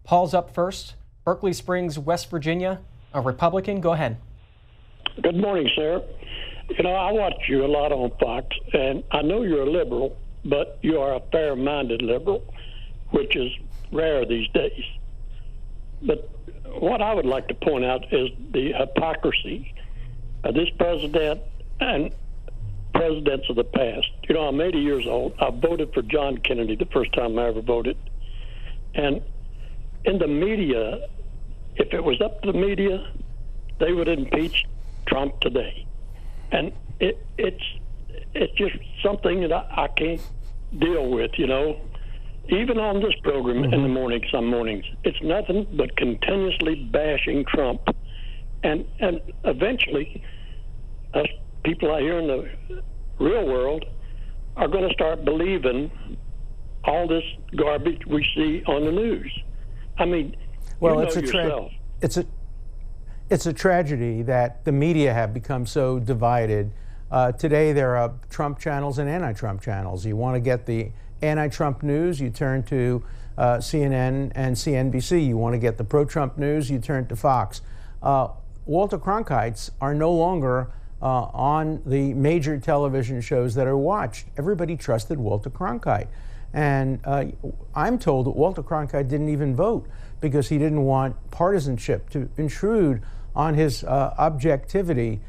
Paul's up first. Berkeley Springs, West Virginia, a Republican. Go ahead. Good morning, sir. You know, I watch you a lot on Fox, and I know you're a liberal, but you are a fair-minded liberal, which is rare these days. But what I would like to point out is the hypocrisy of this president and presidents of the past. You know, I'm 80 years old. I voted for John Kennedy the first time I ever voted. And in the media, if it was up to the media, they would impeach Trump today. And it's just something that I can't deal with, you know. Even on this program in the morning, some mornings, it's nothing but continuously bashing Trump. And eventually, us people out here in the real world are going to start believing all this garbage we see on the news. I mean, well, you know yourself. It's a tragedy that the media have become so divided. Today there are Trump channels and anti-Trump channels. You want to get the anti-Trump news, you turn to CNN and CNBC. You want to get the pro-Trump news, you turn to Fox. Walter Cronkites are no longer on the major television shows that are watched. Everybody trusted Walter Cronkite. And I'm told that Walter Cronkite didn't even vote because he didn't want partisanship to intrude on his objectivity.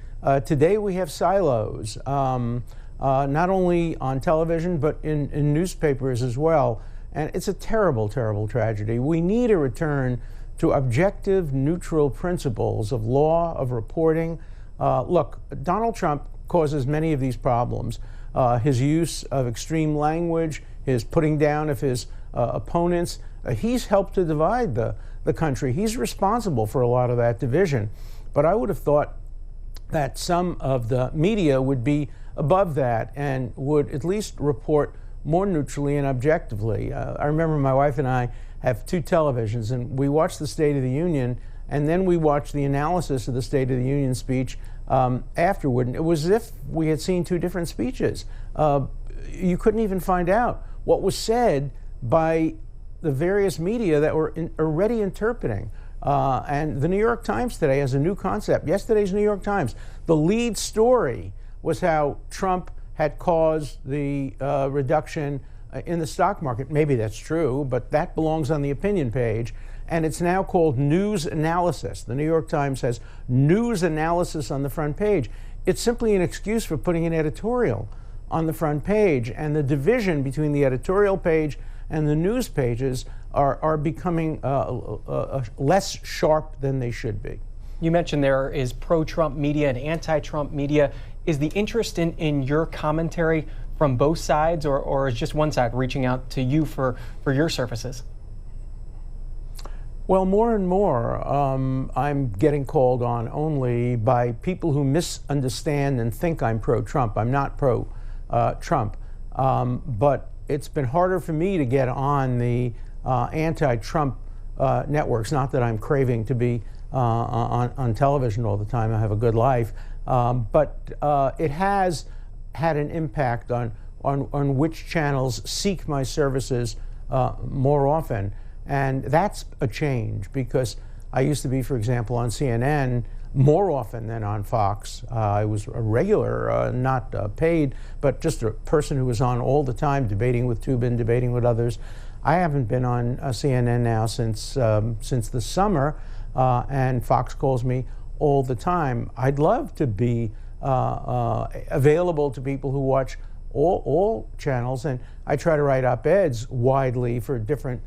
Today we have silos, not only on television, but in newspapers as well. And it's a terrible, terrible tragedy. We need a return to objective, neutral principles of law, of reporting. Look, Donald Trump causes many of these problems. His use of extreme language, his putting down of his opponents, he's helped to divide the country. He's responsible for a lot of that division. But I would have thought that some of the media would be above that and would at least report more neutrally and objectively. I remember my wife and I have two televisions, and we watch the State of the Union, and then we watch the analysis of the State of the Union speech afterward. And it was as if we had seen two different speeches. You couldn't even find out what was said by the various media that were already interpreting. And the New York Times today has a new concept. Yesterday's New York Times, the lead story was how Trump had caused the reduction in the stock market. Maybe that's true, but that belongs on the opinion page. And it's now called news analysis. The New York Times has news analysis on the front page. It's simply an excuse for putting an editorial on the front page. And the division between the editorial page and the news pages are becoming less sharp than they should be. You mentioned there is pro-Trump media and anti-Trump media. Is the interest in your commentary from both sides, or is just one side reaching out to you for your services? Well, more and more, I'm getting called on only by people who misunderstand and think I'm pro-Trump. I'm not pro-Trump. But it's been harder for me to get on the anti-Trump networks. Not that I'm craving to be on television all the time. I have a good life. But it has had an impact on which channels seek my services more often. And that's a change, because I used to be, for example, on CNN more often than on Fox. I was a regular, not paid, but just a person who was on all the time, debating with Tubin, debating with others. I haven't been on CNN now since the summer, and Fox calls me all the time. I'd love to be available to people who watch all channels, and I try to write op-eds widely for different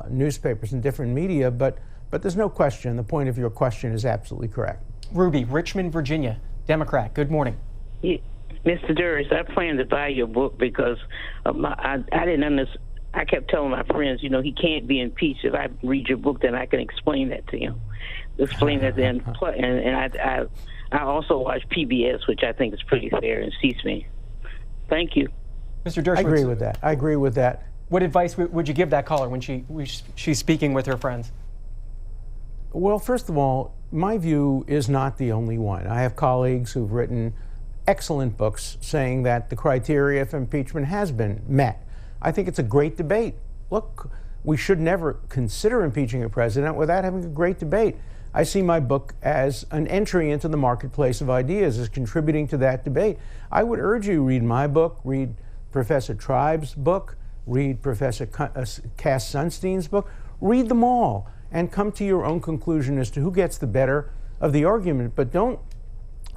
newspapers and different media, but there's no question. The point of your question is absolutely correct. Ruby, Richmond, Virginia, Democrat. Good morning. Yeah, Mr. Dershowitz, I plan to buy your book because I didn't understand. I kept telling my friends, you know, he can't be impeached. If I read your book, then I can explain that to him. Explain that then. And I also watch PBS, which I think is pretty fair, and C-SPAN. Thank you. Mr. Dershowitz. I agree with that. I agree with that. What advice would you give that caller when she's speaking with her friends? Well, first of all, my view is not the only one. I have colleagues who've written excellent books saying that the criteria for impeachment has been met. I think it's a great debate. Look, we should never consider impeaching a president without having a great debate. I see my book as an entry into the marketplace of ideas, as contributing to that debate. I would urge you, read my book, read Professor Tribe's book, read Professor Cass Sunstein's book, read them all and come to your own conclusion as to who gets the better of the argument. But don't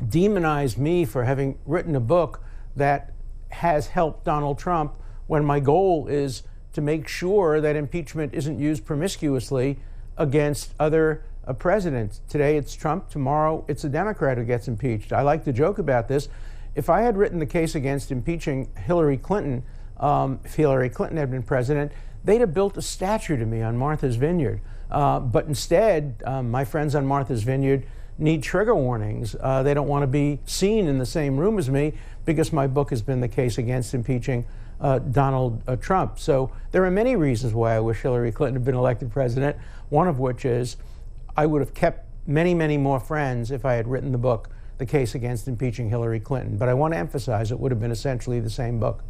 demonize me for having written a book that has helped Donald Trump when my goal is to make sure that impeachment isn't used promiscuously against other presidents. Today it's Trump, tomorrow it's a Democrat who gets impeached. I like to joke about this. If I had written the case against impeaching Hillary Clinton, if Hillary Clinton had been president, they'd have built a statue to me on Martha's Vineyard. But instead, my friends on Martha's Vineyard need trigger warnings. They don't want to be seen in the same room as me because my book has been the case against impeaching Donald Trump. So there are many reasons why I wish Hillary Clinton had been elected president, one of which is I would have kept many, many more friends if I had written the book, The Case Against Impeaching Hillary Clinton. But I want to emphasize it would have been essentially the same book.